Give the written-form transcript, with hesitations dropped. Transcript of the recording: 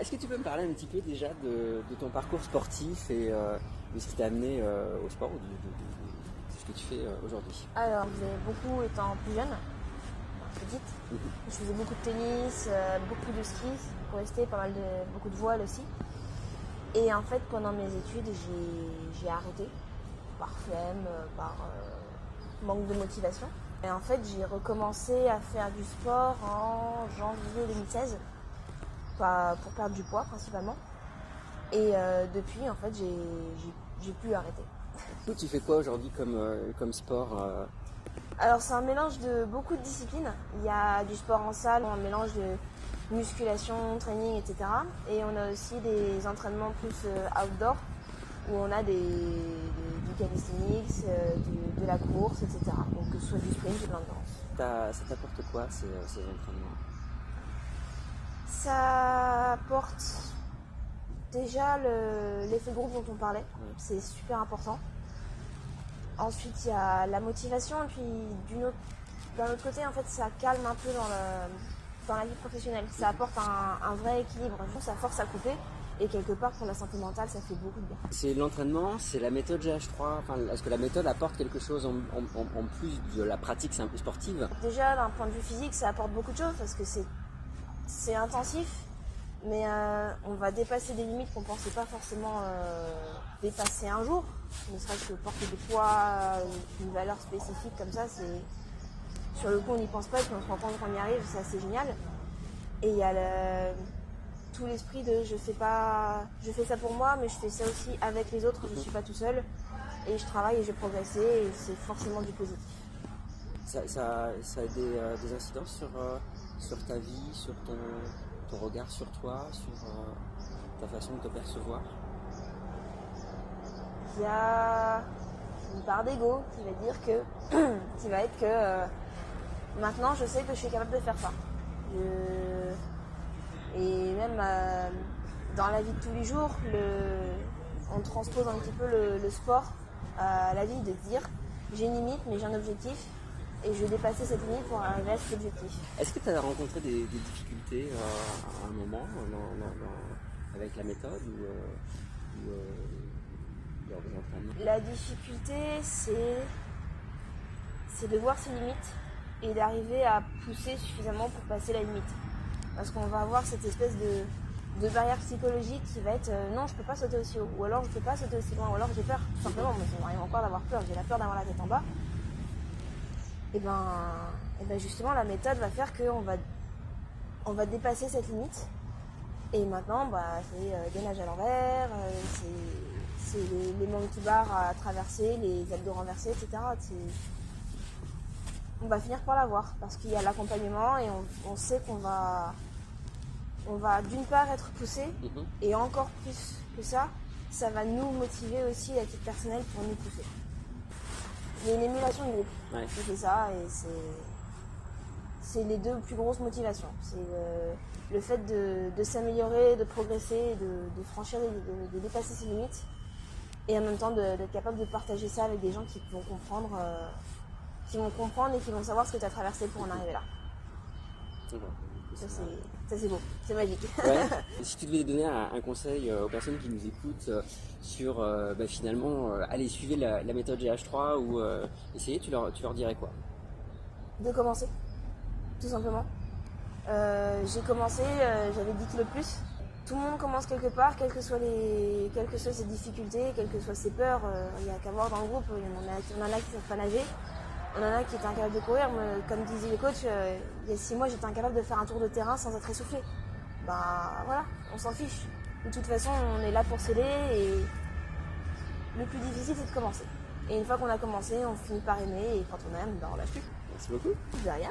Est-ce que tu peux me parler un petit peu déjà de ton parcours sportif et de ce qui t'a amené au sport ou de ce que tu fais aujourd'hui? Alors, je faisais beaucoup étant plus jeune, petite. Je faisais beaucoup de tennis, beaucoup de ski, pour rester, beaucoup de voile aussi. Et en fait, pendant mes études, j'ai arrêté par flemme, par manque de motivation. Et en fait, j'ai recommencé à faire du sport en janvier 2016, pour perdre du poids principalement. Et depuis, en fait, j'ai pu arrêter. Toi, tu fais quoi aujourd'hui comme sport Alors c'est un mélange de beaucoup de disciplines. Il y a du sport en salle, un mélange de musculation, training, etc. Et on a aussi des entraînements plus outdoor, où on a du calisthenics, de la course, etc. Donc que ce soit du sprint, du endurance. Ça t'apporte quoi ces entraînements? Ça apporte déjà l'effet de groupe dont on parlait. Ouais. C'est super important. Ensuite, il y a la motivation, et puis d'un autre côté, en fait, ça calme un peu dans la vie professionnelle. Ça apporte un vrai équilibre. Ça force à couper, et quelque part, pour la santé mentale, ça fait beaucoup de bien. C'est l'entraînement, c'est la méthode GH3. Enfin, est-ce que la méthode apporte quelque chose en plus de la pratique simple sportive? Déjà, d'un point de vue physique, ça apporte beaucoup de choses, parce que c'est intensif, mais on va dépasser des limites qu'on ne pensait pas forcément dépasser un jour. Ne serait-ce que porter des poids d'une valeur spécifique comme ça, sur le coup on n'y pense pas et puis on se rend compte qu'on y arrive, c'est assez génial. Et il y a tout l'esprit de je fais ça pour moi, mais je fais ça aussi avec les autres, je ne suis pas tout seul, et je travaille et je progresse, et c'est forcément du positif. Ça a des incidences sur ta vie, sur ton regard sur toi, sur ta façon de te percevoir? Il y a une part d'ego qui va être que maintenant je sais que je suis capable de faire ça. Et même dans la vie de tous les jours, on transpose un petit peu le sport à la vie, de dire j'ai une limite mais j'ai un objectif et je vais dépasser cette limite pour arriver à cet objectif. Est-ce que tu as rencontré des difficultés à un moment avec la méthode ou lors des entraînements? La difficulté, c'est de voir ses limites et d'arriver à pousser suffisamment pour passer la limite. Parce qu'on va avoir cette espèce de barrière psychologique qui va être non, je peux pas sauter aussi haut, ou alors je peux pas sauter aussi loin, ou alors j'ai peur, tout simplement. Moi, ça m'arrive encore d'avoir peur, j'ai la peur d'avoir la tête en bas. Et ben justement, la méthode va faire on va dépasser cette limite. Et maintenant, c'est des nages à l'envers, c'est les monkey bars à traverser, les abdos renversés, etc. On va finir par l'avoir parce qu'il y a l'accompagnement et on sait qu'on va d'une part être poussé, et encore plus que ça va nous motiver aussi à titre personnel pour nous pousser. Il y a une émulation de groupe qui fait ça, et c'est les deux plus grosses motivations. C'est le fait de s'améliorer, de progresser, de franchir, de dépasser ses limites, et en même temps d'être capable de partager ça avec des gens qui vont comprendre et qui vont savoir ce que tu as traversé pour en arriver là. Ça c'est beau, c'est magique. Ouais. Si tu devais donner un conseil aux personnes qui nous écoutent sur finalement aller suivre la méthode GH3 ou essayer, tu leur dirais quoi? De commencer, tout simplement. J'ai commencé, j'avais 10 kilos de plus. Tout le monde commence quelque part, quelles que soient ses difficultés, quelles que soient ses peurs. Il n'y a qu'à voir dans le groupe, il y en a qui ne savent pas nager. Il y en a qui étaient incapables de courir. Comme disait le coach, il y a 6 mois, j'étais incapable de faire un tour de terrain sans être essoufflé. Voilà, on s'en fiche. De toute façon, on est là pour s'aider, et le plus difficile, c'est de commencer. Et une fois qu'on a commencé, on finit par aimer, et quand on aime, on lâche plus. Merci beaucoup. De rien.